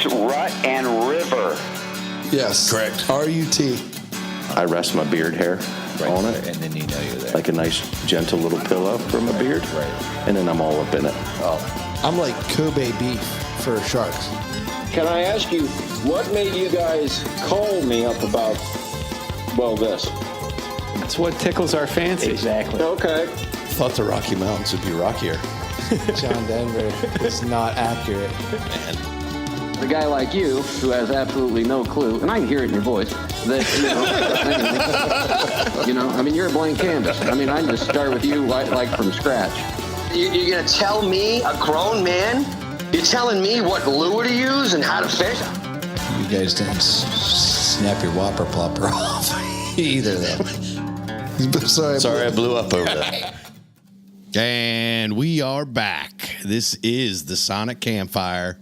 It's Rut and River. Yes. Correct. R-U-T. I rest my beard hair on it. And then you know you're there. Like a nice, gentle little pillow for my beard. Right. And then I'm all up in it. Oh. I'm like Kobe beef for sharks. Can I ask you, what made you guys call me up about, well, this? That's what tickles our fancy. Exactly. Okay. Thought the Rocky Mountains would be rockier. John Denver is not accurate. A guy like you, who has absolutely no clue, and I can hear it in your voice, that, I mean, you're a blank canvas. I mean, I can just start with you like from scratch. You're going to tell me, a grown man, you're telling me what lure to use and how to fish? You guys didn't snap your whopper plopper off either, though. Sorry, I blew up over that. And we are back. This is the Sonic Campfire.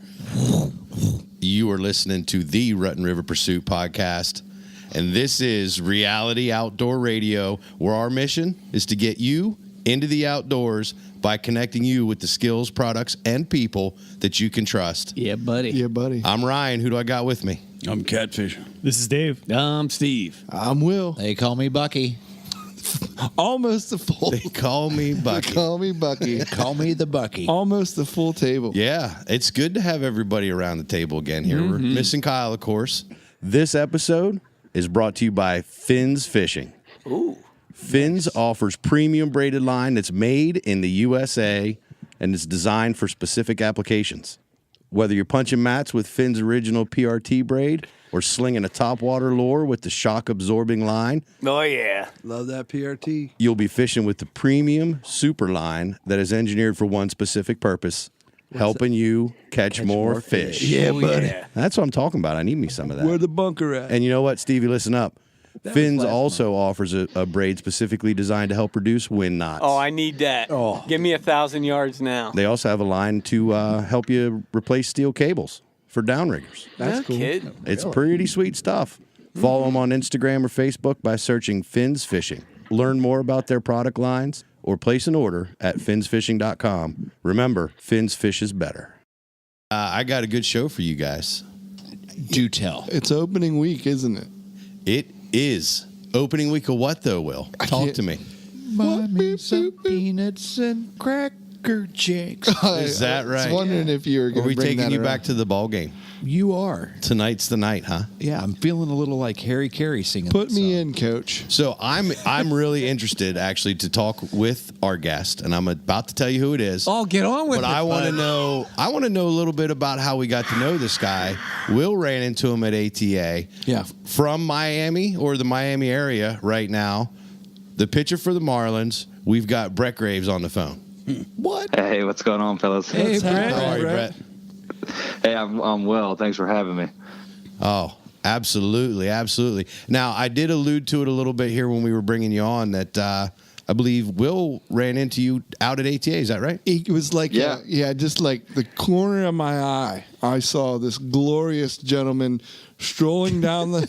You are listening to the Rut and River Pursuit podcast. And this is Reality Outdoor Radio, where our mission is to get you into the outdoors by connecting you with the skills, products, and people that you can trust. Yeah, buddy. Yeah, buddy. I'm Ryan. Who do I got with me? I'm Catfish. This is Dave. I'm Steve. I'm Will. They call me Bucky. Almost the full. They call me Bucky. Call me Bucky. Call me the Bucky. Almost the full table. Yeah, it's good to have everybody around the table again here. We're missing Kyle, of course. This episode is brought to you by Finn's Fishing. Ooh. Finn's offers premium braided line that's made in the USA and is designed for specific applications. Whether you're punching mats with Finn's original PRT braid or slinging a topwater lure with the shock-absorbing line, Oh, yeah. Love that PRT. you'll be fishing with the premium super line that is engineered for one specific purpose, helping you catch more fish. Yeah, Oh, buddy. yeah. That's what I'm talking about. I need me some of that. Where the bunker at? And you know what, Stevie, listen up. Finn's also offers a braid specifically designed to help reduce wind knots. Oh, I need that. Oh. Give me 1,000 yards now. They also have a line to help you replace steel cables for downriggers. That's No cool. kidding. It's pretty sweet stuff. Follow them on Instagram or Facebook by searching Finn's Fishing. Learn more about their product lines or place an order at finsfishing.com. Remember, Finn's Fish is better. I got a good show for you guys. Do tell. It's opening week, isn't it? It is. Opening week of what, though, Will? Talk to me. Mommy, some peanuts and cracker jacks. Is that I right? was wondering if you were Are going we to bring taking that you around. back to the ball game? You are. Tonight's the night, huh? Yeah, I'm feeling a little like Harry Carey singing. Put that me song. in, Coach. So I'm really interested, actually, to talk with our guest, and I'm about to tell you who it is. Oh, get on with But it. I want to know. I want to know a little bit about how we got to know this guy. Will ran into him at ATA. Yeah. From Miami or the Miami area right now. The pitcher for the Marlins. We've got Brett Graves on the phone. What? Hey, what's going on, fellas? Hey, Brett. How are you, Brett? Hey, I'm well. Thanks for having me. Oh, absolutely, absolutely. Now, I did allude to it a little bit here when we were bringing you on that I believe Will ran into you out at ATA. Is that right? It was like, Yeah. just like the corner of my eye, I saw this glorious gentleman strolling down the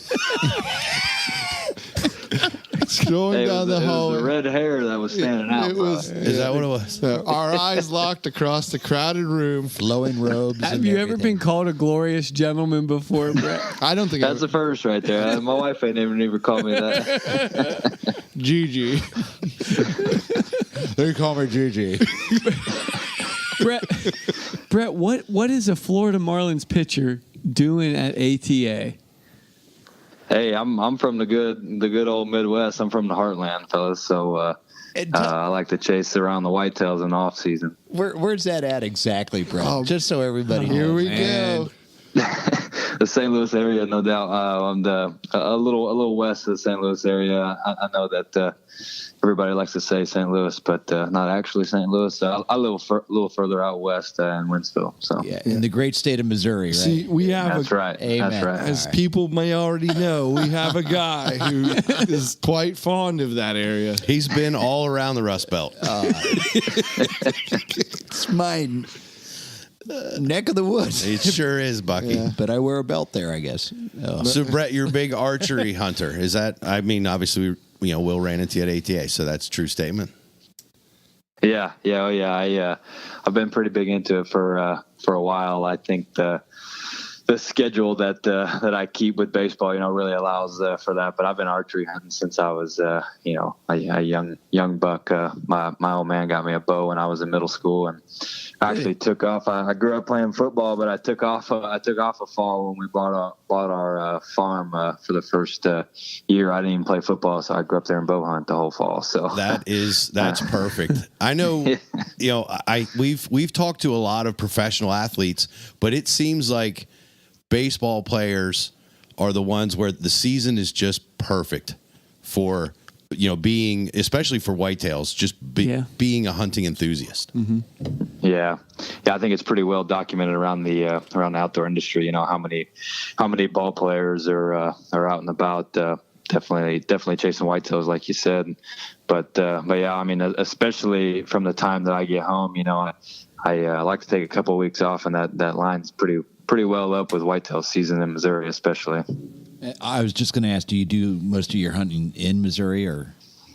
Hey, down the it was hallway. the red hair that was standing out. It was. Is that what it was? Our eyes locked across the crowded room. Flowing robes. Have and you ever everything. been called a glorious gentleman before, Brett? I don't think That's the first right there. My wife ain't even called me that. Gigi. They call me Gigi. Brett, what is a Florida Marlins pitcher doing at ATA? Hey, I'm from the good old Midwest. I'm from the heartland, fellas. So I like to chase around the whitetails in the off season. Where's that at exactly, Brett? Oh, Just so everybody knows. Here we man. go. The St. Louis area, no doubt. I'm a little west of the St. Louis area. I know that everybody likes to say St. Louis, but not actually St. Louis. I live a little further out west in Winsville. So Yeah, in the great state of Missouri, right? See, we have that's right. Amen. That's right. as people may already know, we have a guy who is quite fond of that area. He's been all around the Rust Belt. It's mine. Neck of the woods. It sure is, Bucky. Yeah. But I wear a belt there, I guess. Oh. So, Brett, you're a big archery hunter. Is that? I mean, obviously, Will ran into you at ATA, so that's a true statement. Yeah. I've been pretty big into it for a while. I think the the schedule that I keep with baseball, really allows for that. But I've been archery hunting since I was, a young buck. My old man got me a bow when I was in middle school, and I actually took off. I grew up playing football, but I took off a fall when we bought our farm for the first year. I didn't even play football, so I grew up there and bow hunt the whole fall. So that's perfect. I know, we've talked to a lot of professional athletes, but it seems like baseball players are the ones where the season is just perfect for, being, especially for whitetails, just being a hunting enthusiast. Mm-hmm. Yeah. I think it's pretty well documented around the outdoor industry. How many ball players are out and about. Definitely chasing whitetails, like you said. But yeah, I mean, especially from the time that I get home, I like to take a couple of weeks off, and that line's pretty well up with whitetail season in Missouri, especially. I was just going to ask, do you do most of your hunting in Missouri, or?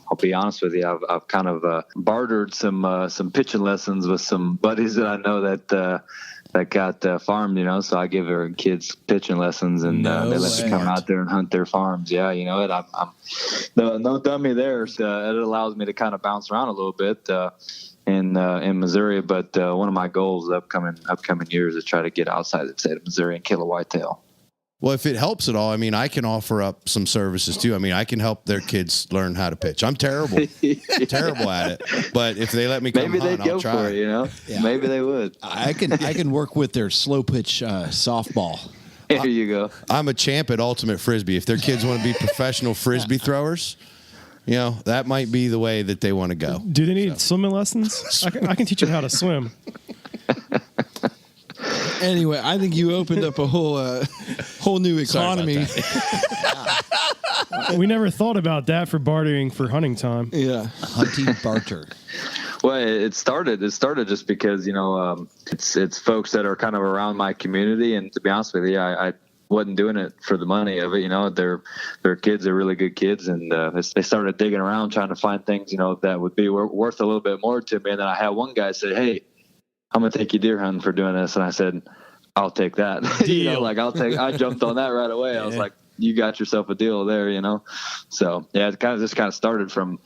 I'll be honest with you, I've kind of bartered some pitching lessons with some buddies that I know that got farmed, so I give our kids pitching lessons, and they let me come out there and hunt their farms. Yeah, I'm no dummy there. So it allows me to kind of bounce around a little bit in Missouri. But one of my goals the upcoming years is try to get outside the state of Missouri and kill a whitetail. Well, if it helps at all, I mean, I can offer up some services too. I mean, I can help their kids learn how to pitch. I'm terrible at it, but if they let me come hunt, I'll try. For it, Yeah. Maybe they would. I can work with their slow pitch softball. Here you go. I'm a champ at ultimate frisbee. If their kids want to be professional frisbee throwers, that might be the way that they want to go. Do they need swimming lessons? I can teach them how to swim. Anyway, I think you opened up a whole new economy. We never thought about that for bartering for hunting time. Yeah, hunting barter. Well, it started just because it's folks that are kind of around my community, and to be honest with you, I wasn't doing it for the money of it. Their kids are really good kids, and they started digging around trying to find things that would be worth a little bit more to me. And then I had one guy say, "Hey, I'm going to take you deer hunting for doing this." And I said, "I'll take that." I jumped on that right away. I was like, you got yourself a deal there, So yeah, it kind of started from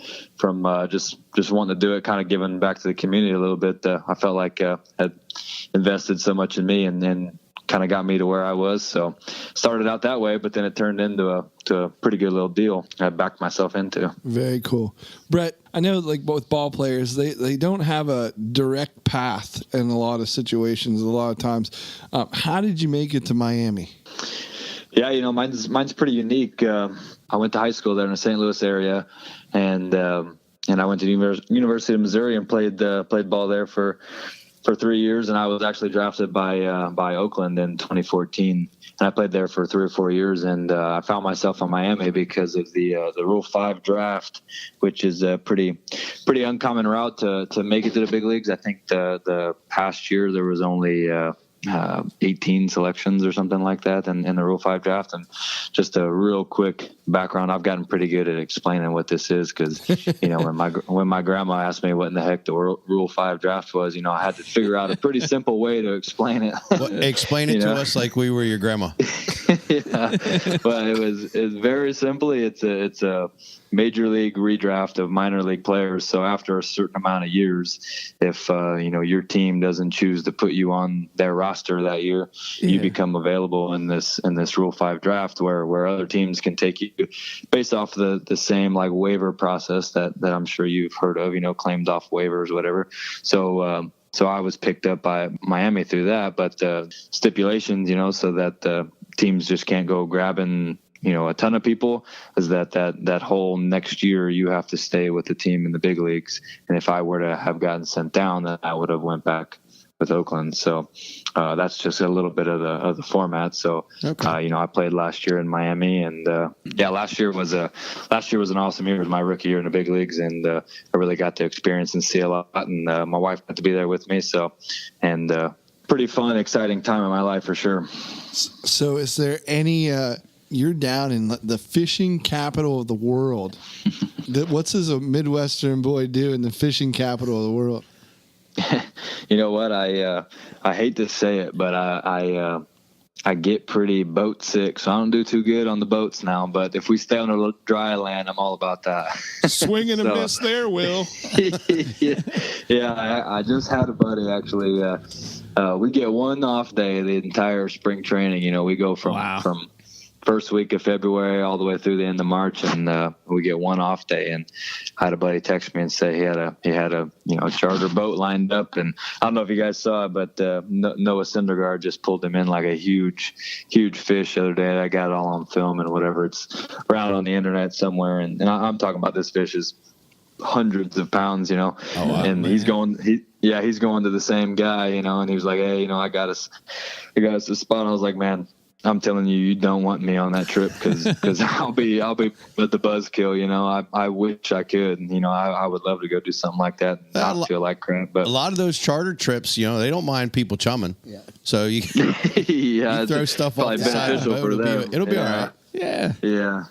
just wanting to do it, kind of giving back to the community a little bit. I felt like had invested so much in me, and kind of got me to where I was. So started out that way, but then it turned into a pretty good little deal I backed myself into. Very cool. Brett, I know like both ball players, they don't have a direct path in a lot of situations, a lot of times. How did you make it to Miami? Yeah, mine's pretty unique. I went to high school there in the St. Louis area, and I went to the University of Missouri and played ball there for 3 years, and I was actually drafted by Oakland in 2014, and I played there for 3 or 4 years, and I found myself in Miami because of the Rule 5 draft, which is a pretty uncommon route to make it to the big leagues. I think the past year there was only 18 selections or something like that in the Rule 5 draft. And just a real quick background, I've gotten pretty good at explaining what this is, because when my grandma asked me what in the heck the Rule 5 draft was, I had to figure out a pretty simple way to explain it. Explain it to us like we were your grandma. Yeah, but it was very simply, it's a major league redraft of minor league players. So after a certain amount of years, if your team doesn't choose to put you on their roster that year, you become available in this Rule 5 draft, where other teams can take you based off the same like waiver process that I'm sure you've heard of, claimed off waivers, whatever. So I was picked up by Miami through that, but stipulations, so that teams just can't go grabbing a ton of people, is that whole next year you have to stay with the team in the big leagues. And if I were to have gotten sent down, then I would have went back with Oakland. So that's just a little bit of the format. So I played last year in Miami, and last year was an awesome year. It was my rookie year in the big leagues, and I really got to experience and see a lot. And my wife got to be there with me. So, and pretty fun, exciting time in my life for sure. So is there any you're down in the fishing capital of the world. What's does a Midwestern boy do in the fishing capital of the world? You know what? I hate to say it, but I I get pretty boat sick, so I don't do too good on the boats now. But if we stay on the dry land, I'm all about that. Swing and a miss there, Will. yeah. I just had a buddy actually. We get one off day the entire spring training. You know, we go from first week of February all the way through the end of March, and we get one off day. And I had a buddy text me and say he had a charter boat lined up, and I don't know if you guys saw it, but Noah Syndergaard just pulled him in like a huge fish the other day. I got it all on film and whatever. It's around on the internet somewhere, and I'm talking about this fish is hundreds of pounds, you know. Oh, wow, and man. he's going to the same guy, you know, and he was like, hey, you know, I got us a spot. I was like, man, I'm telling you, you don't want me on that trip because I'll be with the buzzkill. You know, I wish I could. And, you know, I would love to go do something like that and not feel like crap. But a lot of those charter trips, you know, they don't mind people chumming. Yeah. So you you throw stuff off the side of the boat. It'll be all right. Yeah. Yeah.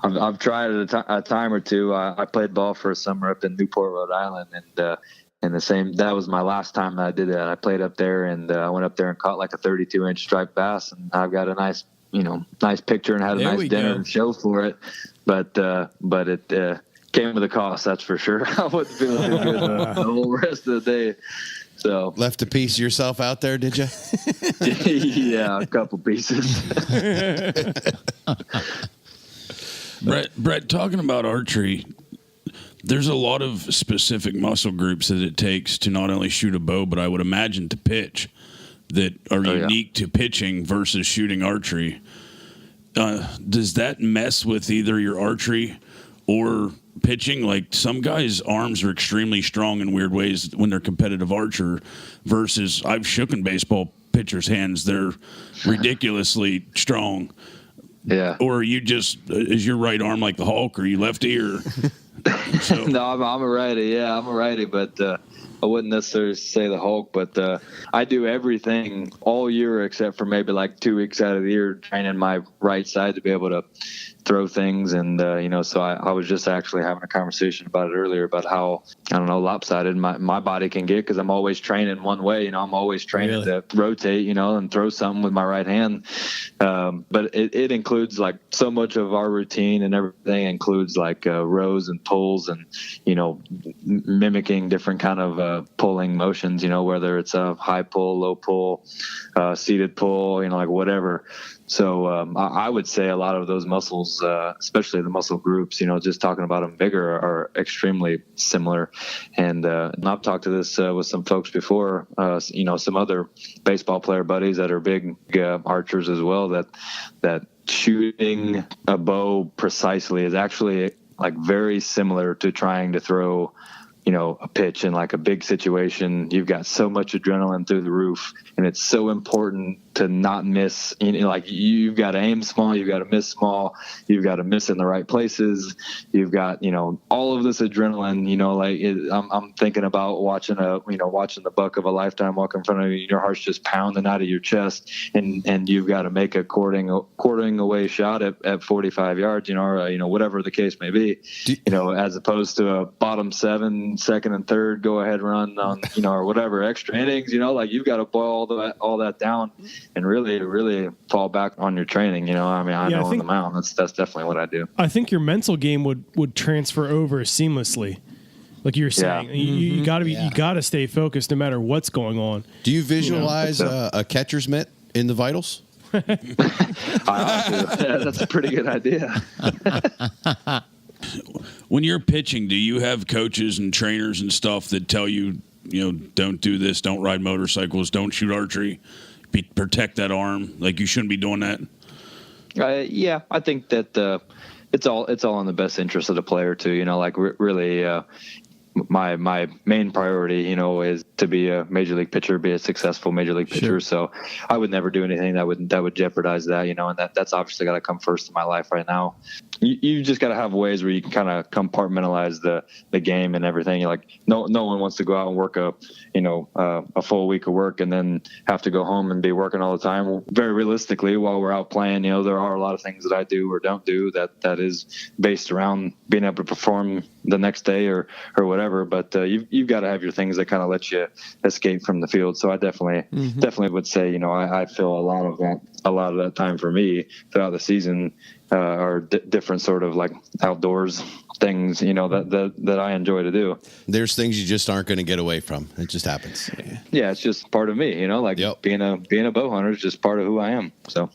I've tried it a time or two. I played ball for a summer up in Newport, Rhode Island, and that was my last time that I did that. I played up there, and I went up there and caught like a 32-inch striped bass, and I've got a nice picture and had a nice dinner and show for it. But it came with a cost, that's for sure. I wasn't feeling too good the whole rest of the day. So left a piece of yourself out there, did you? Yeah, a couple pieces. Brett, talking about archery, there's a lot of specific muscle groups that it takes to not only shoot a bow, but I would imagine to pitch that are unique to pitching versus shooting archery. Does that mess with either your archery or pitching? Like some guys' arms are extremely strong in weird ways when they're competitive archer versus I've shooken baseball pitchers' hands. They're ridiculously strong. Yeah. Or you just, is your right arm like the Hulk or you lefty or? So. No, I'm a righty. Yeah, I'm a righty, but I wouldn't necessarily say the Hulk, but I do everything all year except for maybe like 2 weeks out of the year training my right side to be able to throw things. And, so I was just actually having a conversation about it earlier about how, lopsided my body can get because I'm always training one way. You know, I'm always training to rotate, and throw something with my right hand. But it includes like so much of our routine and everything includes like rows and pulls and, mimicking different kind of pulling motions, whether it's a high pull, low pull, seated pull, like whatever. So I would say a lot of those muscles, especially the muscle groups, just talking about them bigger, are extremely similar. And I've talked to this with some folks before, some other baseball player buddies that are big archers as well, that shooting a bow precisely is actually like very similar to trying to throw a pitch in like a big situation. You've got so much adrenaline through the roof, and it's so important to not miss. Like you've got to aim small, you've got to miss small, you've got to miss in the right places. You've got all of this adrenaline. I'm thinking about watching the buck of a lifetime walk in front of you. Your heart's just pounding out of your chest, and you've got to make a quartering away shot at 45 yards. Or whatever the case may be. As opposed to a bottom 7, second and third go ahead run on or whatever extra innings. Like you've got to boil all that down and really fall back on your training. I know on the mound that's definitely what I do. I think your mental game would transfer over seamlessly. Like you were saying, you gotta stay focused no matter what's going on. Do you visualize a catcher's mitt in the vitals? That's a pretty good idea. When you're pitching, do you have coaches and trainers and stuff that tell you, don't do this, don't ride motorcycles, don't shoot archery, protect that arm? Like you shouldn't be doing that. Yeah, I think that it's all in the best interest of the player too. Really, my main priority, is to be a major league pitcher, be a successful major league pitcher. Sure. So I would never do anything that would jeopardize that, and that's obviously got to come first in my life right now. You just got to have ways where you can kind of compartmentalize the game and everything. You're like, no one wants to go out and work a full week of work and then have to go home and be working all the time. Very realistically, while we're out playing, there are a lot of things that I do or don't do that is based around being able to perform the next day or whatever. But you've got to have your things that kind of let you escape from the field. So I definitely would say, I feel a lot of that time for me throughout the season are different sort of like outdoors things, that I enjoy to do. There's things you just aren't going to get away from. It just happens. Yeah, it's just part of me, being a bow hunter is just part of who I am. So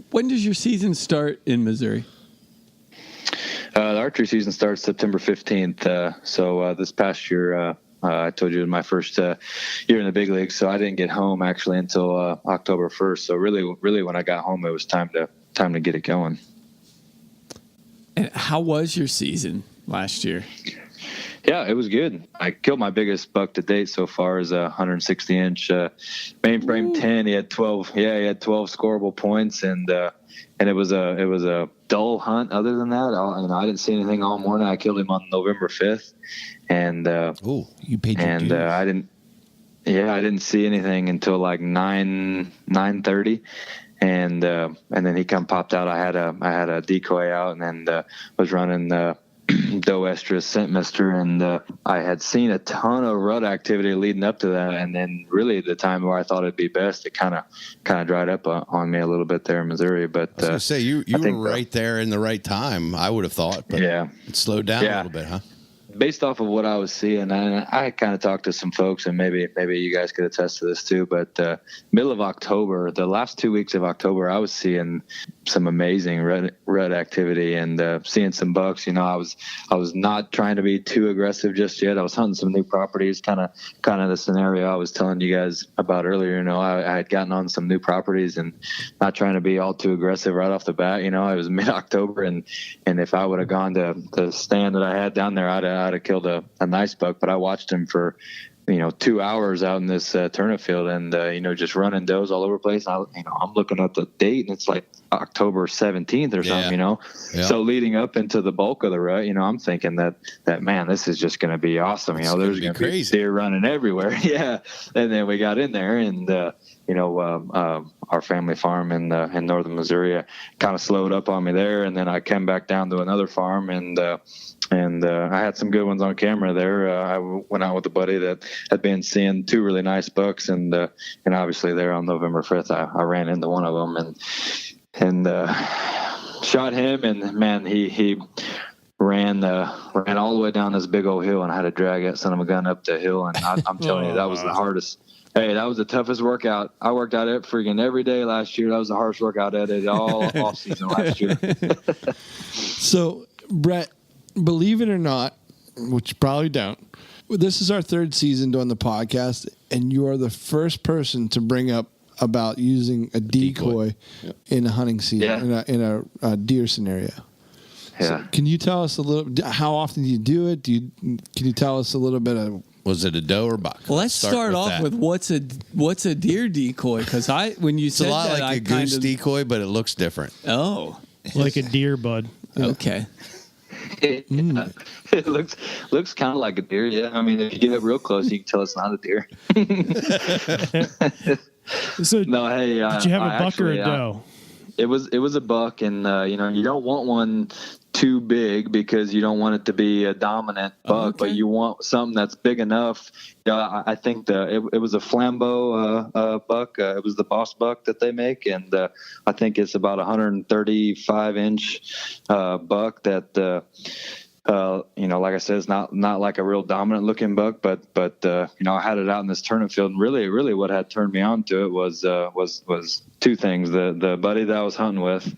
when does your season start in Missouri? The archery season starts September 15th. So this past year, I told you it was my first year in the big leagues. So I didn't get home actually until October 1st. So really when I got home, it was time to get it going. And how was your season last year? Yeah, it was good. I killed my biggest buck to date so far is a 160-inch mainframe 10. He had 12. Yeah, he had 12 scoreable points, and it was a dull hunt. Other than that, I didn't see anything all morning. I killed him on November 5th, and you paid your dues. I didn't see anything until like 9:30. And then he popped out. I had a decoy out, and then was running the doe estrus scent mister, and I had seen a ton of rut activity leading up to that, and then really the time where I thought it'd be best, it kind of dried up on me a little bit there in Missouri. But I was gonna say you were right there in the right time, I would have thought, but it slowed down a little bit, huh? Based off of what I was seeing, and I kind of talked to some folks, and maybe you guys could attest to this too, but middle of October, the last 2 weeks of October, I was seeing some amazing red activity and seeing some bucks. I was not trying to be too aggressive just yet. I was hunting some new properties, kind of the scenario I was telling you guys about earlier. I had gotten on some new properties and not trying to be all too aggressive right off the bat. It was mid-October, and if I would have gone to the stand that I had down there, I'd have killed a nice buck. But I watched him for 2 hours out in this turnip field, and just running does all over the place. I'm looking at the date, and it's like October 17th or something. Yeah. So leading up into the bulk of the rut, I'm thinking that man, this is just going to be awesome. There's going to be deer running everywhere. Yeah. And then we got in there, and our family farm in northern Missouri kind of slowed up on me there, and then I came back down to another farm, and I had some good ones on camera there. I went out with a buddy that had been seeing two really nice bucks, and obviously there on November 5th, I ran into one of them and shot him, and man, he ran all the way down this big old hill, and I had to drag that son of a gun up the hill, and I'm telling you, that was the hardest. Hey, that was the toughest workout. I worked out it freaking every day last year. That was the hardest workout I did all off season last year. So, Brett, believe it or not, which you probably don't, this is our third season doing the podcast, and you are the first person to bring up about using a decoy. Yep. In a hunting season, in a deer scenario. Yeah. So can you tell us a little? How often do you do it? Can you tell us a little bit of? Was it a doe or buck? Well, let's start off with what's a deer decoy? Because when you said that, it's a lot like a goose decoy, but it looks different. Oh, like a deer, bud. Okay. It looks kind of like a deer. Yeah, I mean, if you get it real close, you can tell it's not a deer. So no, hey, did you have a buck or a doe? It was a buck, and you don't want one too big because you don't want it to be a dominant buck, but you want something that's big enough. I think it was a Flambeau buck. It was the Boss buck that they make, and I think it's about 135-inch buck that. Like I said, it's not like a real dominant looking buck, but I had it out in this turnip field, and really what had turned me on to it was two things. The buddy that I was hunting with,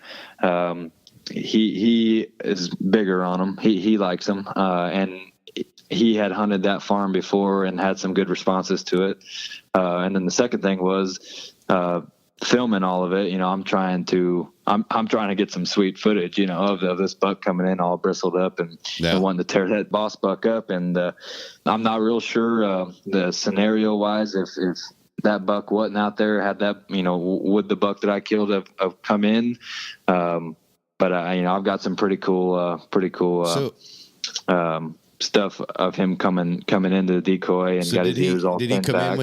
he is bigger on him. He likes him, and he had hunted that farm before and had some good responses to it. And then the second thing was, filming all of it, I'm trying to get some sweet footage, of this buck coming in all bristled up and wanting to tear that Boss buck up. And I'm not real sure the scenario wise if that buck wasn't out there, had that, would the buck that I killed have come in? But I've got some pretty cool stuff of him coming into the decoy, and got his ears all pinned back. Did he come in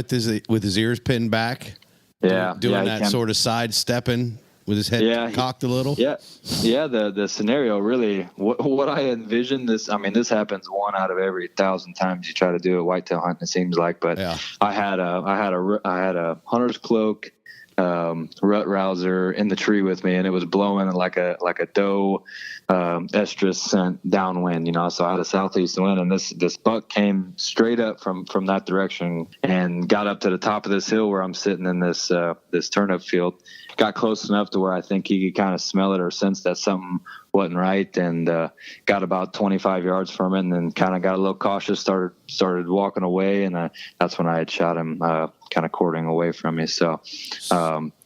with his ears pinned back? Yeah, doing that sort of sidestepping. with his head cocked a little? Yeah. The scenario really, what I envisioned this happens 1 out of every 1,000 times you try to do a whitetail hunt, it seems like, but I had a hunter's cloak, rut rouser in the tree with me, and it was blowing like a doe estrus scent downwind, so I had a southeast wind, and this buck came straight up from that direction and got up to the top of this hill where I'm sitting in this turnip field, got close enough to where I think he could kind of smell it or sense that something wasn't right, and got about 25 yards from it, and then kind of got a little cautious, started walking away, and that's when I had shot him kind of quartering away from me. So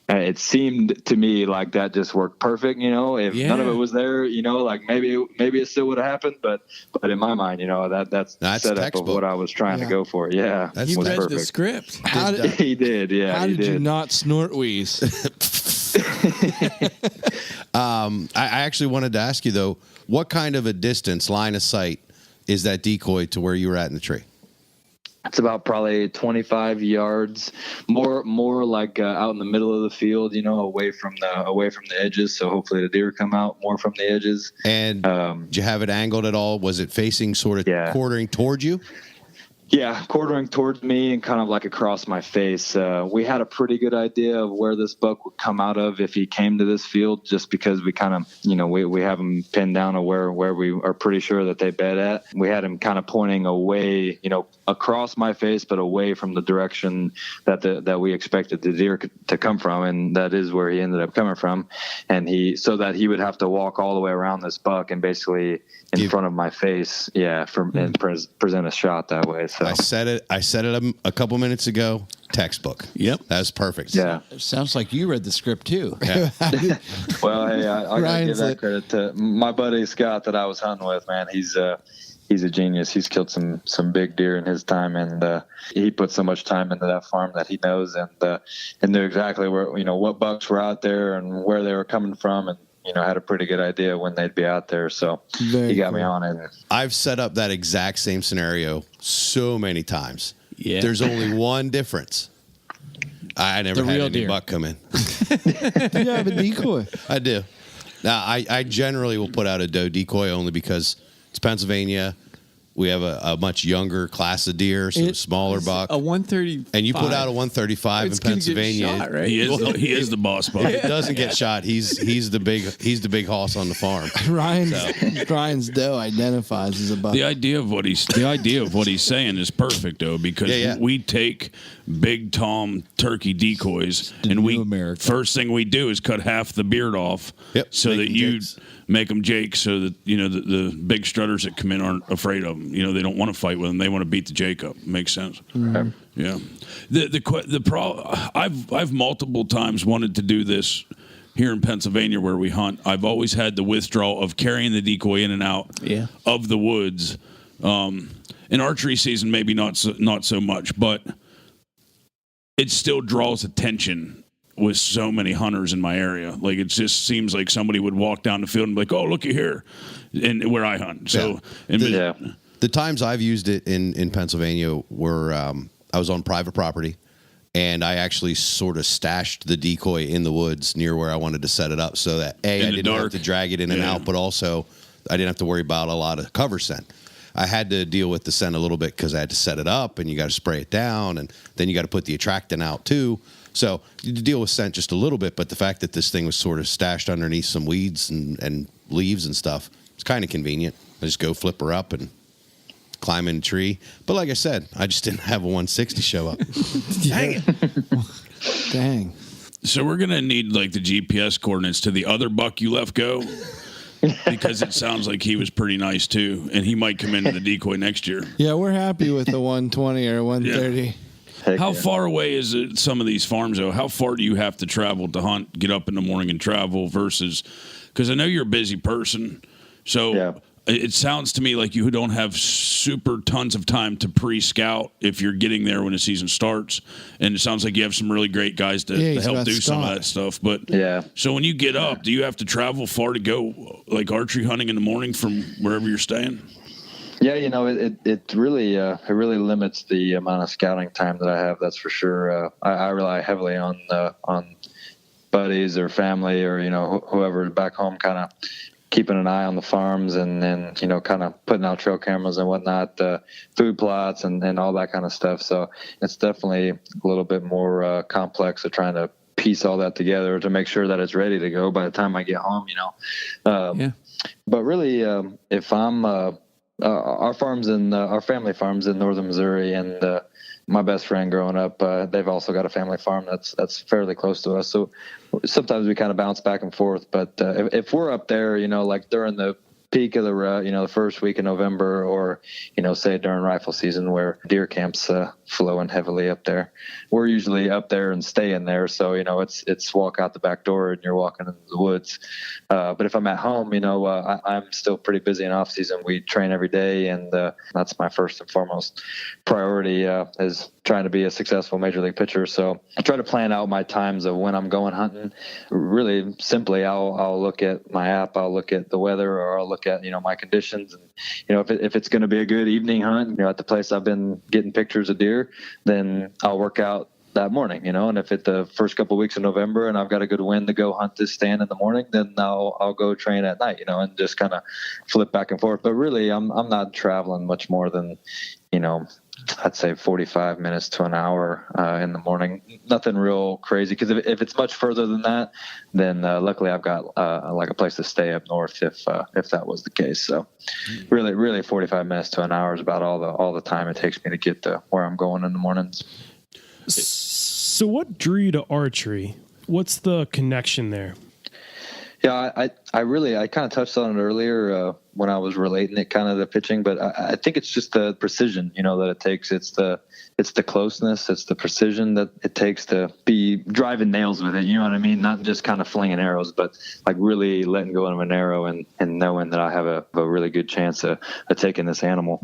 it seemed to me like that just worked perfect. If none of it was there, like maybe it still would have happened, but in my mind, that's set up of what I was trying to go for. Yeah, he read the script. He did. Yeah. How did you not snort wheeze? I actually wanted to ask you though, what kind of a distance, line of sight, is that decoy to where you were at in the tree? It's about probably 25 yards, more like out in the middle of the field, away from the edges. So hopefully the deer come out more from the edges. And did you have it angled at all? Was it facing sort of quartering toward you? Yeah, quartering towards me and kind of like across my face. We had a pretty good idea of where this buck would come out of if he came to this field, just because we kind of, we have him pinned down to where we are pretty sure that they bed at. We had him kind of pointing away, across my face, but away from the direction that we expected the deer to come from, and that is where he ended up coming from. And so that he would have to walk all the way around this buck and basically in front of my face, and present a shot that way. So I said it a couple minutes ago. Textbook. Yep, that's perfect. Yeah, it sounds like you read the script too. Yeah. Well, hey, I gotta give that credit to my buddy Scott that I was hunting with. Man, he's a genius. He's killed some big deer in his time, and he put so much time into that farm that he knows and knew exactly where what bucks were out there and where they were coming from, and had a pretty good idea when they'd be out there. So he got me on it. I've set up that exact same scenario so many times. Yeah. There's only one difference. I never had any deer. Buck come in. You have a decoy. I do. Now, I generally will put out a doe decoy only because it's Pennsylvania. We have a much younger class of deer, so a smaller buck. A 130. And you put out a 135 in Pennsylvania. Get shot, right? He is the boss buck. It doesn't get shot. He's the big hoss on the farm. Ryan's doe identifies as a buck. The idea of what he's saying is perfect though, because we take Big Tom turkey decoys and first thing we do is cut half the beard off, so that you make them Jake, so that the big strutters that come in aren't afraid of them. They don't want to fight with them; they want to beat the Jake up. Makes sense. Mm-hmm. Yeah. I've multiple times wanted to do this here in Pennsylvania where we hunt. I've always had the withdrawal of carrying the decoy in and out of the woods. In archery season, maybe not so much, but it still draws attention with so many hunters in my area. Like, it just seems like somebody would walk down the field and be like, "Oh, looky here," and where I hunt. So, the times I've used it in Pennsylvania were I was on private property, and I actually sort of stashed the decoy in the woods near where I wanted to set it up, so that I didn't have to drag it in and out, but also I didn't have to worry about a lot of cover scent. I had to deal with the scent a little bit because I had to set it up, and you got to spray it down, and then you got to put the attractant out too. So you deal with scent just a little bit, but the fact that this thing was sort of stashed underneath some weeds and leaves and stuff, it's kind of convenient. I just go flip her up and climb in a tree. But like I said, I just didn't have a 160 show up. Dang it. Dang. So we're going to need like the GPS coordinates to the other buck you left go, because it sounds like he was pretty nice too, and he might come into the decoy next year. Yeah, we're happy with the 120 or 130. Yeah. How far away is it, some of these farms, though? How far do you have to travel to hunt, get up in the morning and travel versus, because I know you're a busy person, so it sounds to me like you don't have super tons of time to pre-scout if you're getting there when the season starts, and it sounds like you have some really great guys to help do some of that stuff. But so when you get up, do you have to travel far to go, like archery hunting in the morning from wherever you're staying? Yeah, it really limits the amount of scouting time that I have. That's for sure. I rely heavily on buddies or family or, whoever back home kind of keeping an eye on the farms and kind of putting out trail cameras and whatnot, food plots and all that kind of stuff. So it's definitely a little bit more complex of trying to piece all that together to make sure that it's ready to go by the time I get home, But really, if I'm our family farms in northern Missouri, and my best friend growing up, they've also got a family farm that's fairly close to us. So sometimes we kind of bounce back and forth. But if we're up there, like during the peak of the first week of November, or say during rifle season where deer camps flowing heavily up there, we're usually up there and staying there. So it's walk out the back door and you're walking into the woods. But if I'm at home, I'm still pretty busy in off season. We train every day, and that's my first and foremost priority is trying to be a successful major league pitcher. So I try to plan out my times of when I'm going hunting. Really simply, I'll look at my app, I'll look at the weather, or I'll look at my conditions, and if it's going to be a good evening hunt, at the place I've been getting pictures of deer, then I'll work out that morning, and if it's the first couple of weeks of November and I've got a good wind to go hunt this stand in the morning, then I'll go train at night, and just kind of flip back and forth. But really, I'm not traveling much more than, I'd say 45 minutes to an hour in the morning. Nothing real crazy, because if it's much further than that, then luckily I've got like a place to stay up north if that was the case. So really 45 minutes to an hour is about all the time it takes me to get to where I'm going in the mornings. So what drew you to archery? What's the connection there? Yeah, I kind of touched on it earlier when I was relating it kind of to pitching, but I think it's just the precision, that it takes. It's the closeness, it's the precision that it takes to be driving nails with it. You know what I mean? Not just kind of flinging arrows, but like really letting go of an arrow and knowing that I have a really good chance of taking this animal.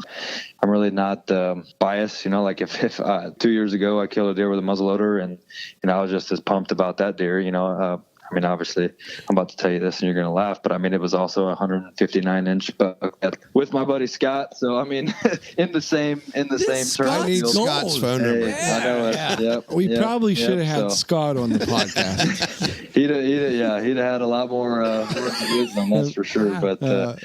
I'm really not biased, like if 2 years ago I killed a deer with a muzzleloader, and I was just as pumped about that deer, obviously, I'm about to tell you this and you're going to laugh, but it was also a 159-inch buck with my buddy Scott. So, in the same term. I need Scott's phone number. Hey, I know it. Yep, We probably should have had Scott on the podcast. he'd have had a lot more wisdom, that's for sure. But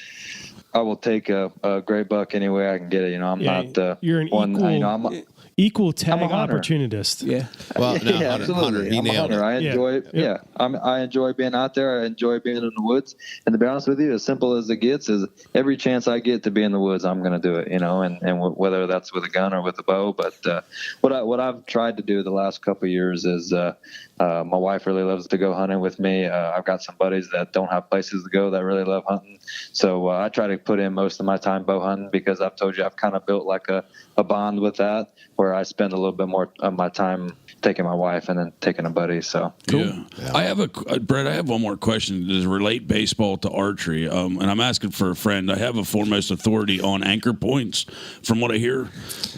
I will take a gray buck any way I can get it. I'm not you're an one. Equal tag I'm a hunter. opportunist. Yeah. Well, no, yeah, absolutely. He I'm a nailed hunter. it. I enjoy Yeah. I enjoy being out there. I enjoy being in the woods. And to be honest with you, as simple as it gets, is every chance I get to be in the woods, I'm going to do it. And whether that's with a gun or with a bow. But what I've tried to do the last couple of years is my wife really loves to go hunting with me. I've got some buddies that don't have places to go that really love hunting. So I try to put in most of my time bow hunting, because I've told you I've kind of built like a bond with that, where I spend a little bit more of my time taking my wife and then taking a buddy. So cool. Yeah. I have Brett, I have one more question. Does it relate baseball to archery? And I'm asking for a friend. I have a foremost authority on anchor points, from what I hear.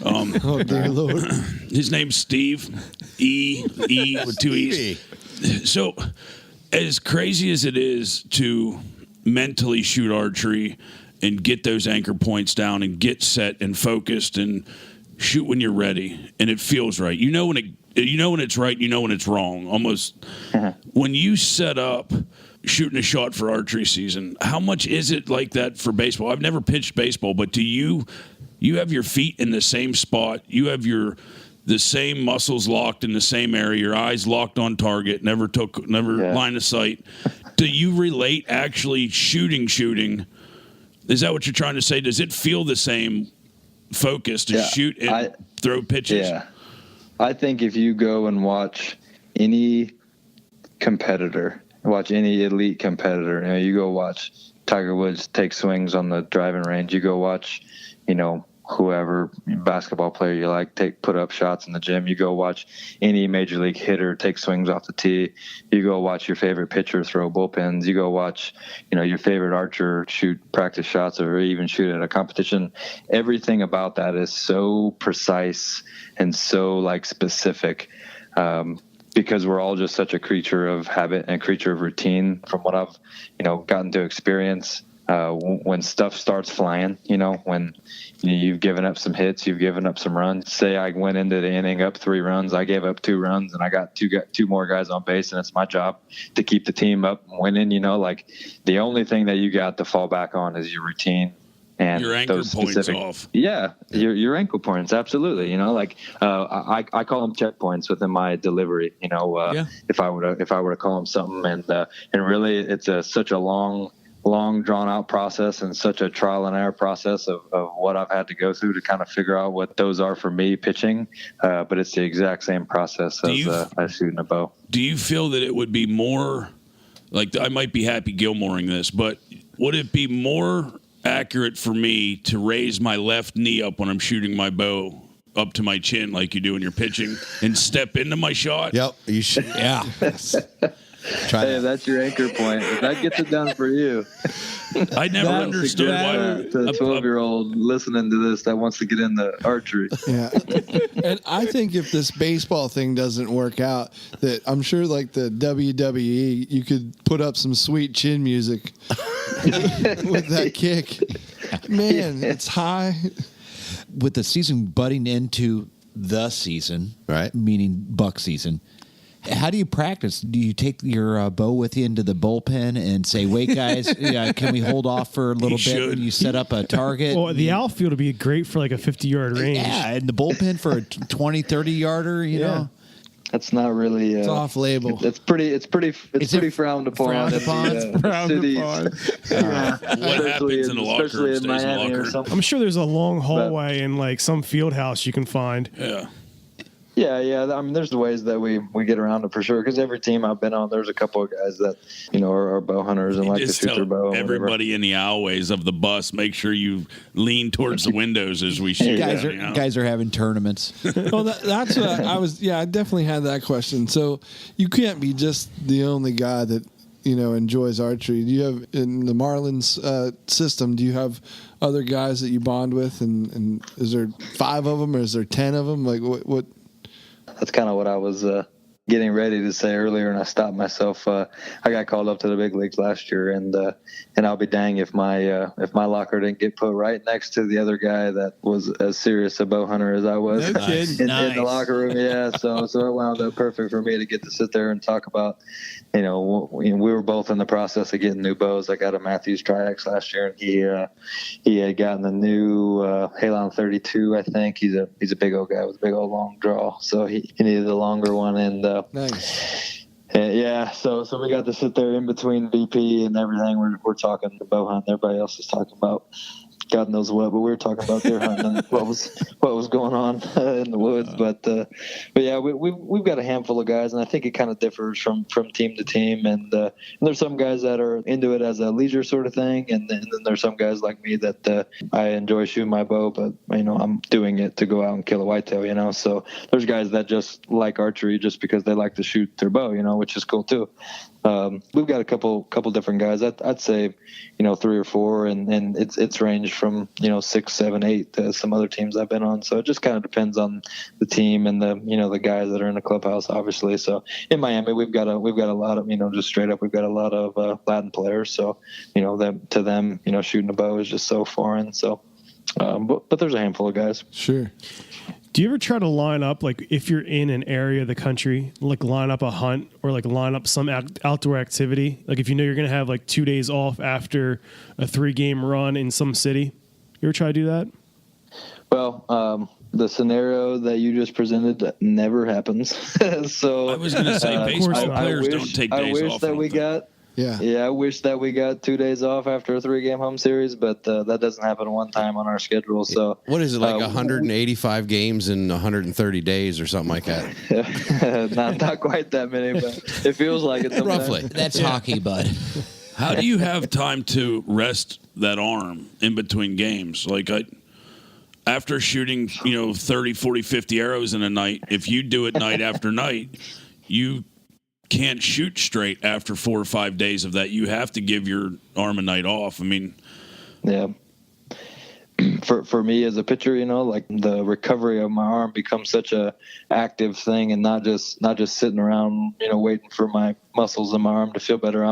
Oh dear Lord. His name's Steve. E with two E's. So, as crazy as it is to mentally shoot archery and get those anchor points down and get set and focused and shoot when you're ready and it feels right. You know when it's right, you know when it's wrong. Almost when you set up shooting a shot for archery season, how much is it like that for baseball? I've never pitched baseball, but do you have your feet in the same spot? You have the same muscles locked in the same area, your eyes locked on target, never line of sight. Do you relate actually shooting? Is that what you're trying to say? Does it feel the same focus to shoot and throw pitches? Yeah. I think if you go and watch any competitor, watch any elite competitor, you go watch Tiger Woods take swings on the driving range, you go watch, whoever basketball player you like put up shots in the gym, you go watch any major league hitter take swings off the tee, you go watch your favorite pitcher throw bullpens, you go watch your favorite archer shoot practice shots or even shoot at a competition. Everything about that is so precise and so specific, because we're all just such a creature of habit and creature of routine, from what I've gotten to experience. when stuff starts flying, when you've given up some hits, you've given up some runs. Say I went into the inning up 3 runs, I gave up 2 runs, and I got two more guys on base, and it's my job to keep the team up and winning. Like the only thing that you got to fall back on is your routine. And your anchor points off. Yeah, your ankle points, absolutely. I call them checkpoints within my delivery. If I were to call them something, and really, it's such a long drawn out process and such a trial and error process of what I've had to go through to kind of figure out what those are for me pitching. But it's the exact same process as shooting a bow. Do you feel that it would be more like, I might be Happy Gilmoreing this, but would it be more accurate for me to raise my left knee up when I'm shooting my bow up to my chin like you do when you're pitching and step into my shot? Yep, you should. Yeah. Hey, that's your anchor point. If that gets it done for you. I never understood why to a 12-year-old listening to this that wants to get into archery. Yeah. And I think if this baseball thing doesn't work out, that I'm sure like the WWE, you could put up some sweet chin music with that kick. Man, it's high. With the season butting into the season, right? Meaning buck season. How do you practice? Do you take your bow with you into the bullpen and say, wait, guys, can we hold off for a little bit when you set up a target? Well, the outfield would be great for like a 50-yard range. Yeah, and the bullpen for a 20, 30-yarder, you know? That's not really. It's off label. It's pretty frowned upon. What happens in the locker room stays in the locker room. I'm sure there's a long hallway in like some field house you can find. Yeah. I mean, there's the ways that we get around it for sure. Because every team I've been on, there's a couple of guys that are bow hunters and like to shoot their bow. Everybody in the alleyways of the bus, make sure you lean towards the windows as we shoot. Guys are having tournaments. Well, that's what I was. Yeah, I definitely had that question. So you can't be just the only guy that enjoys archery. Do you have in the Marlins system? Do you have other guys that you bond with? And is there 5 of them or is there 10 of them? Like what? That's kind of what I was getting ready to say earlier, and I stopped myself. I got called up to the big leagues last year, and I'll be dang if my locker didn't get put right next to the other guy that was as serious a bow hunter as I was in the locker room. Yeah, so it wound up perfect for me to get to sit there and talk about. We were both in the process of getting new bows. I got a Matthews Tri-X last year, and he had gotten the new Halon 32. I think he's a big old guy with a big old long draw, so he needed a longer one. And nice. Yeah, so we got to sit there in between BP and everything. We're talking the bow hunt. Everybody else is talking about God knows what, but we were talking about deer hunting and what was going on in the woods. But yeah, we've got a handful of guys, and I think it kind of differs from team to team. And there's some guys that are into it as a leisure sort of thing, and then there's some guys like me that I enjoy shooting my bow, but I'm doing it to go out and kill a whitetail. So there's guys that just like archery just because they like to shoot their bow, which is cool too. We've got a couple different guys. I'd say, 3 or 4, and it's ranged from 6, 7, 8 to some other teams I've been on. So it just kind of depends on the team and the guys that are in the clubhouse, obviously. So in Miami, we've got a lot of just straight up, we've got a lot of Latin players. So to them, shooting a bow is just so foreign. So, but there's a handful of guys. Sure. Do you ever try to line up, like if you're in an area of the country, like line up a hunt or like line up some outdoor activity? Like if you're going to have like 2 days off after a 3-game run in some city, you ever try to do that? Well, the scenario that you just presented never happens. So I was going to say baseball players don't take days off. I wish that we got. Yeah, I wish that we got 2 days off after a 3-game home series, but that doesn't happen one time on our schedule. So what is it, like 185 games in 130 days or something like that? not quite that many, but it feels like it sometimes. Roughly. That's hockey, bud. How do you have time to rest that arm in between games? Like after shooting, 30, 40, 50 arrows in a night, if you do it night after night, you can't shoot straight after 4 or 5 days of that. You have to give your arm a night off. I mean, yeah. for me as a pitcher, like the recovery of my arm becomes such a active thing, and not just sitting around, waiting for my muscles in my arm to feel better.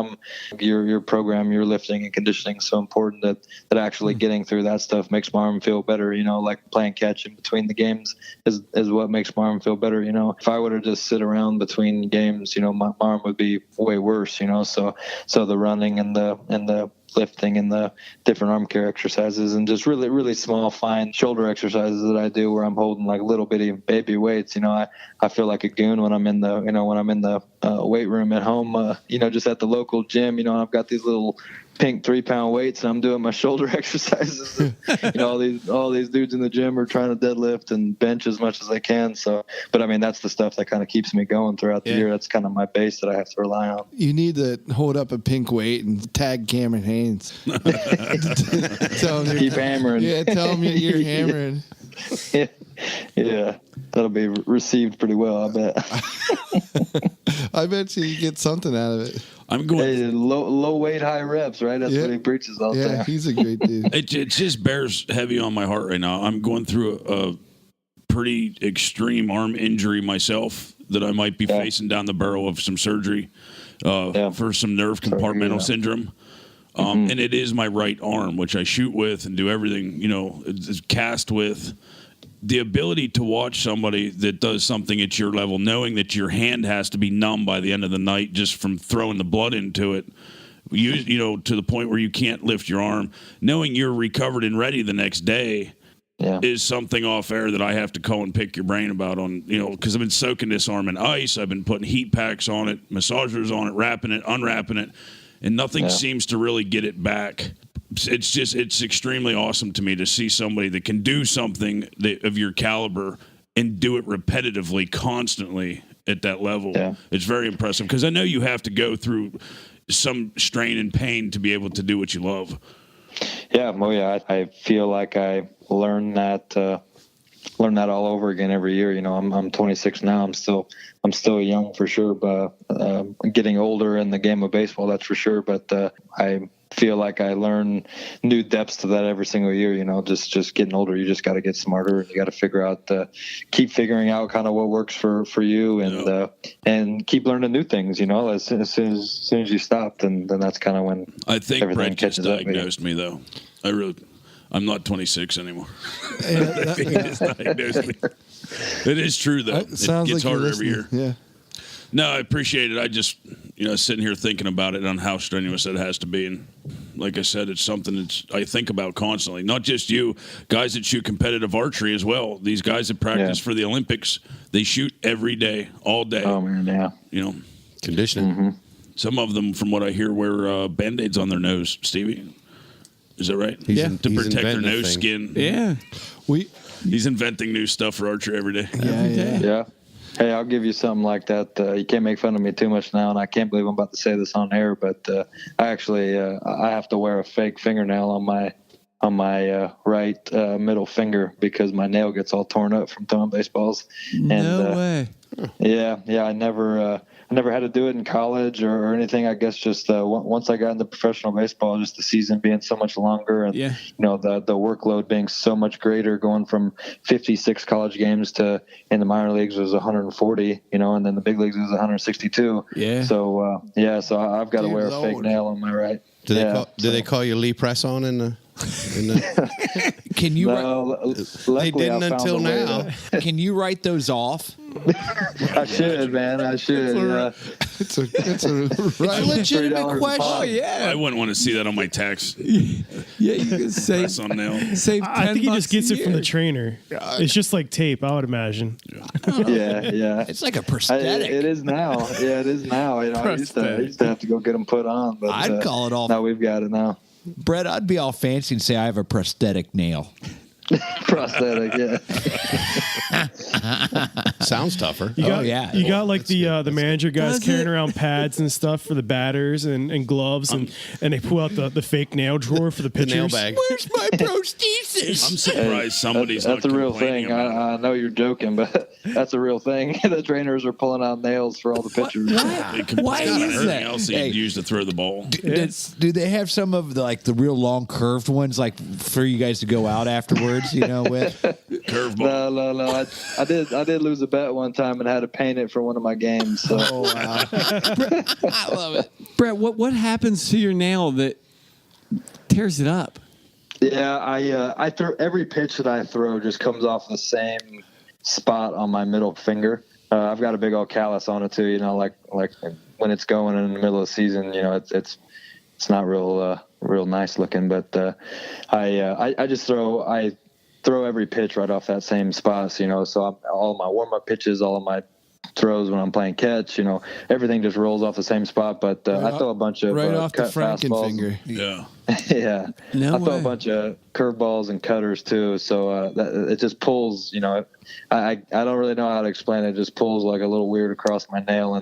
Your program, your lifting and conditioning is so important that actually getting through that stuff makes my arm feel better. Like playing catch in between the games is what makes my arm feel better. If I were to just sit around between games, my arm would be way worse. So the running and the lifting and the different arm care exercises and just really, really small, fine shoulder exercises that I do where I'm holding like little bitty baby weights. I feel like a goon when I'm in the weight room at home, just at the local gym, I've got these little pink 3-pound weights and I'm doing my shoulder exercises. And, all these dudes in the gym are trying to deadlift and bench as much as they can. So, but I mean, that's the stuff that kind of keeps me going throughout the year. That's kind of my base that I have to rely on. You need to hold up a pink weight and tag Cameron Haynes. Tell him keep hammering. Yeah, tell him you're hammering. Yeah, that'll be received pretty well, I bet. I bet you get something out of it. I'm going low weight, high reps, right? That's what he preaches all the time. Yeah, he's a great dude. It just bears heavy on my heart right now. I'm going through a pretty extreme arm injury myself that I might be facing down the barrel of some surgery for some nerve compartmental syndrome. And it is my right arm, which I shoot with and do everything, it's cast with. The ability to watch somebody that does something at your level, knowing that your hand has to be numb by the end of the night just from throwing the blood into it, to the point where you can't lift your arm, knowing you're recovered and ready the next day is something off air that I have to call and pick your brain about because I've been soaking this arm in ice. I've been putting heat packs on it, massagers on it, wrapping it, unwrapping it, and nothing seems to really get it back. It's extremely awesome to me to see somebody that can do something of your caliber and do it repetitively, constantly at that level. Yeah. It's very impressive because I know you have to go through some strain and pain to be able to do what you love. Yeah, I feel like I learn that all over again every year. I'm 26 now. I'm still young for sure, but getting older in the game of baseball, that's for sure. But I feel like I learn new depths to that every single year. Just getting older, you just got to get smarter, and you got to figure out, keep figuring out kind of what works for you, and keep learning new things. As soon as you stop, then that's kind of when I think Brett just diagnosed me though. I'm not 26 anymore. I think he just diagnosed me. It is true though. It gets like harder every year. Yeah. No, I appreciate it. I just, sitting here thinking about it on how strenuous it has to be. And like I said, it's something that I think about constantly. Not just you, guys that shoot competitive archery as well. These guys that practice for the Olympics, they shoot every day, all day. Oh, man, yeah. Conditioning. Mm-hmm. Some of them, from what I hear, wear Band-Aids on their nose. Stevie, is that right? To protect their nose skin. Yeah. He's inventing new stuff for archery every day. Yeah. Hey, I'll give you something like that. You can't make fun of me too much now, and I can't believe I'm about to say this on air, but I actually I have to wear a fake fingernail on my right middle finger because my nail gets all torn up from throwing baseballs. No way. Yeah. I never had to do it in college or anything. I guess just once I got into professional baseball, just the season being so much longer and the workload being so much greater, going from 56 college games to in the minor leagues was 140, and then the big leagues was 162. Yeah. So so I've got to wear a fake nail on my right. Do they call you Lee Press on in the Can you? They didn't until now. Can you write those off? I should, man. I should. It's a legitimate question. Oh, yeah. I wouldn't want to see that on my tax. You can save on nail. Save 10 I think he just gets it from the year. trainer. It's just like tape, I would imagine. Yeah. It's like a prosthetic. It is now. Yeah, it is now. I used to have to go get them put on, but I'd call it all. Now we've got it now. Brett, I'd be all fancy and say I have a prosthetic nail. Prosthetic, yeah. Sounds tougher. You got, yeah. You got like the manager guys Does carrying it? around pads and stuff for the batters and gloves, and they pull out the fake nail drawer for the The nail pitchers. bag. Where's my prosthesis? I'm surprised somebody's That's not a real complaining thing. about it. I know you're joking, but that's a real thing. The trainers are pulling out nails for all the pitchers. Why It's got is everything that? else that you'd use to throw the ball. Do they have some of the real long curved ones, like for you guys to go out afterwards? With Curveball. No. I did lose a bet one time and had to paint it for one of my games. So. Oh wow! I love it. Brett, what happens to your nail that tears it up? Yeah, I throw every pitch that I throw just comes off the same spot on my middle finger. I've got a big old callus on it too. Like when it's going in the middle of the season, it's not real nice looking. But I just throw every pitch right off that same spot. So all my warm up pitches, all of my throws when I'm playing catch, everything just rolls off the same spot. But I throw a bunch of right off the cut Franken fastballs. finger. Yeah. Yeah, No I throw way. a bunch of curveballs and cutters too, so it just pulls. I don't really know how to explain it. It just pulls like a little weird across my nail,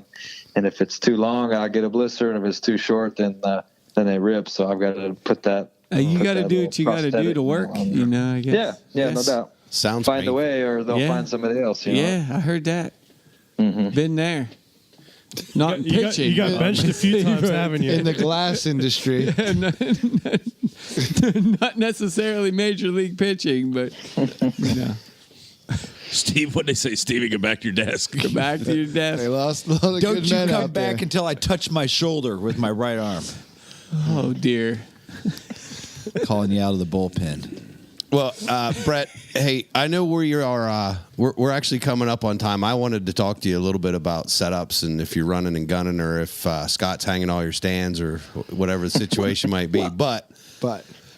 and if it's too long, I get a blister, and if it's too short, then they rip. So I've got to put that. You put got to that do little what you got to do prosthetic to work. on there. I guess. Yeah, no Yes. doubt. Sounds Find a painful. way, or they'll Yeah. find somebody else. Yeah, I heard that. Been there. Not You got, pitching. you got benched a few times, haven't you? In the glass industry. Not necessarily major league pitching, but Steve, what'd they say? Stevie, get back to your desk. go back to your They desk. lost a lot of Don't good you men come out back there. until I touch my shoulder with my right arm. Oh dear. Calling you out of the bullpen. Well, Brett, hey, I know we are. We're actually coming up on time. I wanted to talk to you a little bit about setups and if you're running and gunning, or if Scott's hanging all your stands, or whatever the situation might be. But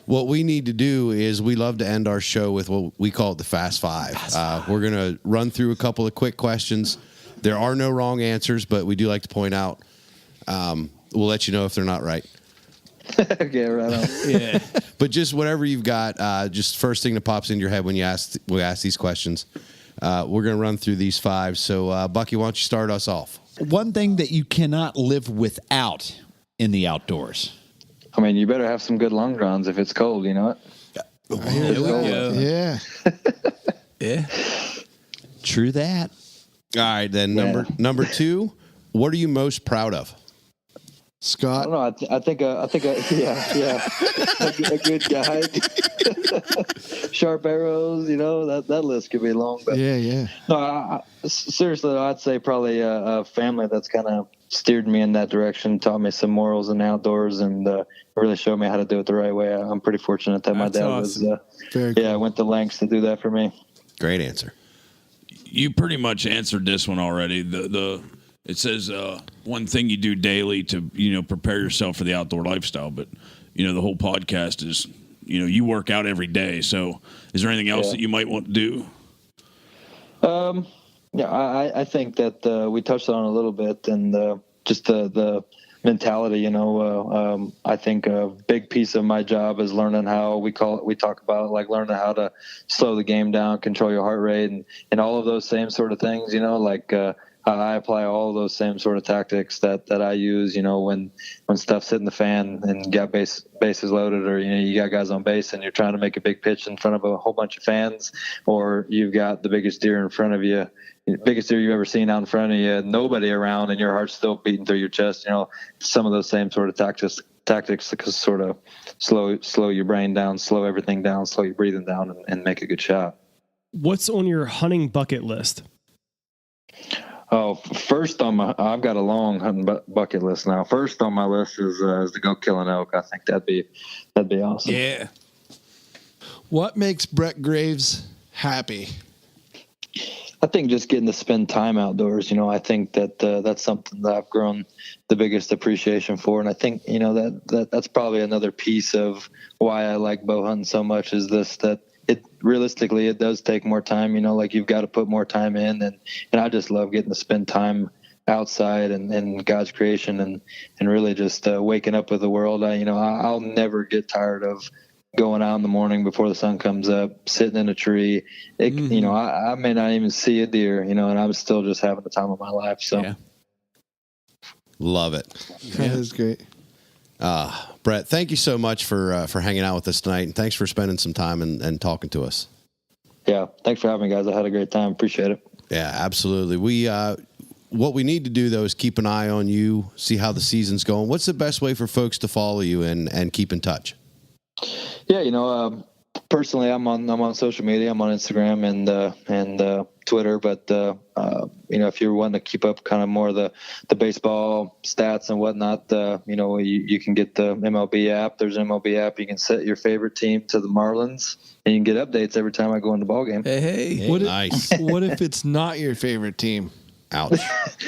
what we need to do is we love to end our show with what we call it the Fast Five. We're gonna run through a couple of quick questions. There are no wrong answers, but we do like to point out. We'll let you know if they're not right. Okay, right on. Yeah. But just whatever you've got, just first thing that pops into your head when we ask these questions. We're going to run through these five. So, Bucky, why don't you start us off? One thing that you cannot live without in the outdoors. I mean, you better have some good long johns if it's cold. You know what? There we go. Yeah. Yeah. True that. All right, then Yeah. number two. What are you most proud of? I Scott. don't know. I think yeah, a good guide. Sharp arrows, that list could be long. But Yeah. no, seriously, I'd say probably a family that's kind of steered me in that direction, taught me some morals in the outdoors, and really showed me how to do it the right way. I'm pretty fortunate that my That's dad awesome. was, Very cool. went to lengths to do that for me. Great answer. You pretty much answered this one already. It says one thing you do daily to prepare yourself for the outdoor lifestyle, but the whole podcast is you work out every day. So is there anything else that you might want to do? Yeah, I think that we touched on it a little bit, and just the mentality. I think a big piece of my job is learning how we talk about like learning how to slow the game down, control your heart rate, and all of those same sort of things. I apply all of those same sort of tactics that I use, when stuff's hitting the fan and you got bases loaded, or, you got guys on base and you're trying to make a big pitch in front of a whole bunch of fans, or you've got the biggest deer in front of you, biggest deer you've ever seen out in front of you, nobody around, and your heart's still beating through your chest. Some of those same sort of tactics to sort of slow your brain down, slow everything down, slow your breathing down, and make a good shot. What's on your hunting bucket list? Oh, first I've got a long hunting bucket list now. First on my list is to go kill an elk. I think that'd be awesome. Yeah. What makes Brett Graves happy? I think just getting to spend time outdoors. I think that that's something that I've grown the biggest appreciation for, and I think that's probably another piece of why I like bow hunting so much. Is this that it realistically it does take more time. Like you've got to put more time in, and I just love getting to spend time outside and God's creation and really just waking up with the world. I'll never get tired of going out in the morning before the sun comes up, sitting in a tree. You know, I may not even see a deer, you know, and I'm still just having the time of my life. So love it. That is great. Brett, thank you so much for hanging out with us tonight, and thanks for spending some time and talking to us. Yeah, thanks for having me, guys. I had a great time. Appreciate it. Yeah, absolutely. We what we need to do though is keep an eye on you, see how the season's going. What's the best way for folks to follow you and keep in touch? Yeah, you know, personally, I'm on social media. I'm on Instagram and Twitter. But you know, if you're wanting to keep up kind of more of the baseball stats and whatnot, you know, you can get the MLB app. There's an MLB app. You can set your favorite team to the Marlins, and you can get updates every time I go in the ball game. Hey, Nice. What if it's not your favorite team? Ouch.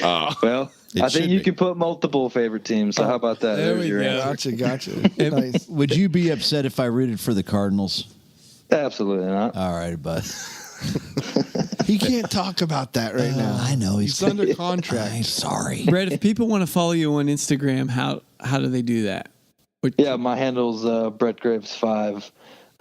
Well, I think you can put multiple favorite teams. So how about that? There There's we your go. answer. Gotcha. Nice. Would you be upset if I rooted for the Cardinals? Absolutely not. All right, bud. He can't talk about that right now. I know He's under contract. I'm sorry. Brett, if people want to follow you on Instagram, how do they do that? Yeah, my handle's Brett Graves 5.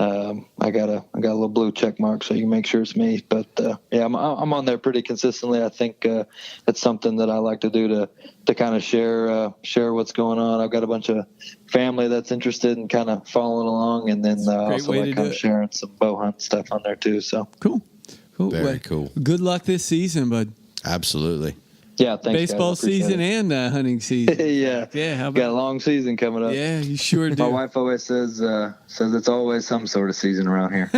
I got a little blue check mark, so you can make sure it's me. But yeah, I'm on there pretty consistently. I think it's something that I like to do to kind of share what's going on. I've got a bunch of family that's interested in kind of following along, and then also like kind of sharing some bow hunt stuff on there too. So cool. Very cool. Good luck this season, bud. Absolutely. Yeah, thanks, baseball guys. I appreciate season it. and hunting season. Yeah. How about got a long season coming up. Yeah, you sure do. My wife always says it's always some sort of season around here.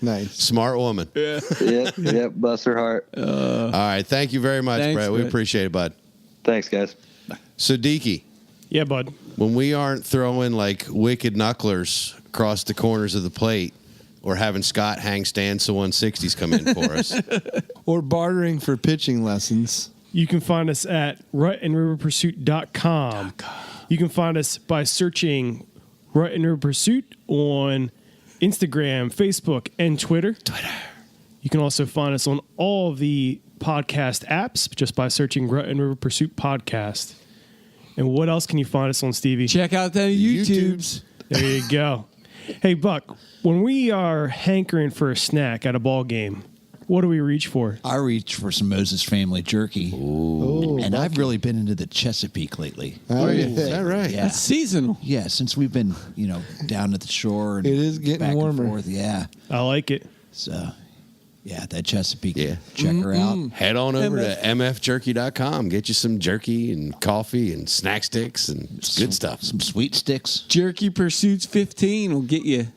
Nice. Smart woman. Yeah, bless her heart. All right. Thank you very much, Thanks, Brett. We Brett. appreciate it, bud. Thanks, guys. So, Deaky, Yeah, bud. when we aren't throwing like wicked knucklers across the corners of the plate or having Scott hang stands so 160s come in for us. Or bartering for pitching lessons. You can find us at rutandriverpursuit.com. You can find us by searching Rut and River Pursuit on Instagram, Facebook, and Twitter. You can also find us on all the podcast apps just by searching Rut and River Pursuit Podcast. And what else can you find us on, Stevie? Check out the YouTubes. There you go. Hey, Buck, when we are hankering for a snack at a ball game, what do we reach for? I reach for some Moses Family jerky. And I've really been into the Chesapeake lately. Oh, yeah. Is that right? Yeah. That's seasonal. Yeah, since we've been, down at the shore. And It is getting back warmer. And forth. Yeah. I like it. So, yeah, that Chesapeake. Yeah. Check her out. Head on over to mfjerky.com. Get you some jerky and coffee and snack sticks and good stuff. Some sweet sticks. Jerky Pursuits 15 will get you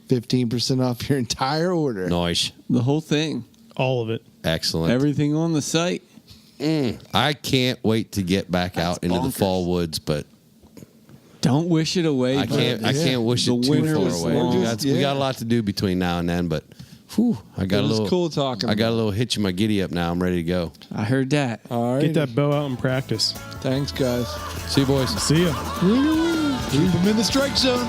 15% off your entire order. Nice. the whole thing. All of it. Excellent. Everything on the site. I can't wait to get back out into the fall woods, but Don't wish it away. I can't wish The it too winter far was away. long. We got a lot to do between now and then, but I got It a was little cool talking I got a about little hitch in my giddy up now. I'm ready to go. I heard that. All right. Get that bow out and practice. Thanks, guys. See you, boys. See ya. Keep them in the strike zone.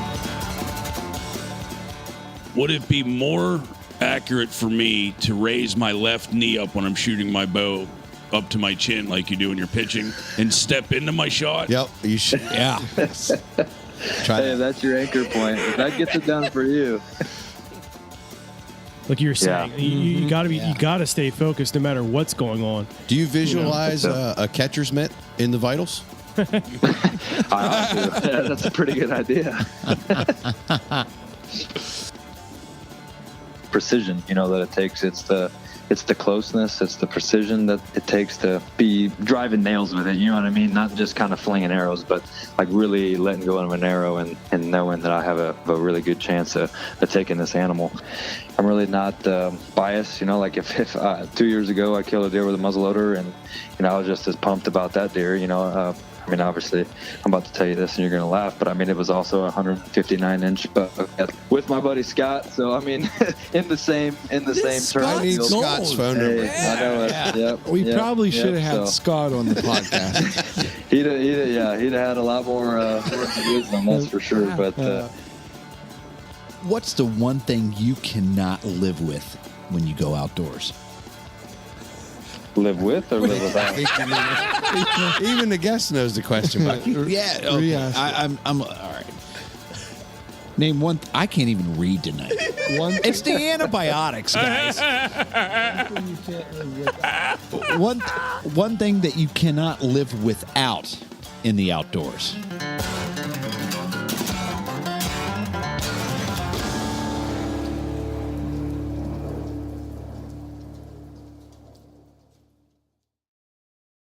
Would it be more accurate for me to raise my left knee up when I'm shooting my bow up to my chin like you do when you're pitching and step into my shot? Yep. You should. Yeah. Try Hey, that. that's your anchor point. If that gets it done for you. Like you were saying, Yeah. you gotta be, you gotta stay focused no matter what's going on. Do you visualize a catcher's mitt in the vitals? I ought to. Yeah, that's a pretty good idea. Precision, that it takes. It's the closeness, it's the precision that it takes to be driving nails with it. You know what I mean? Not just kind of flinging arrows, but like really letting go of an arrow and knowing that I have a really good chance of taking this animal. I'm really not biased. Like if 2 years ago I killed a deer with a muzzleloader and I was just as pumped about that deer. Obviously, I'm about to tell you this and you're going to laugh, but it was also a 159-inch buck with my buddy Scott. So, in the same term. I need Scott's phone number. I know it. Yep, We probably should have had so Scott on the podcast. He'd have had a lot more wisdom, that's for sure. But What's the one thing you cannot live with when you go outdoors? live with or live without? Even the guest knows the question. But Yeah. Re-ask it. I'm all right. Name one. I can't even read tonight. It's the antibiotics, guys. One thing that you cannot live without in the outdoors.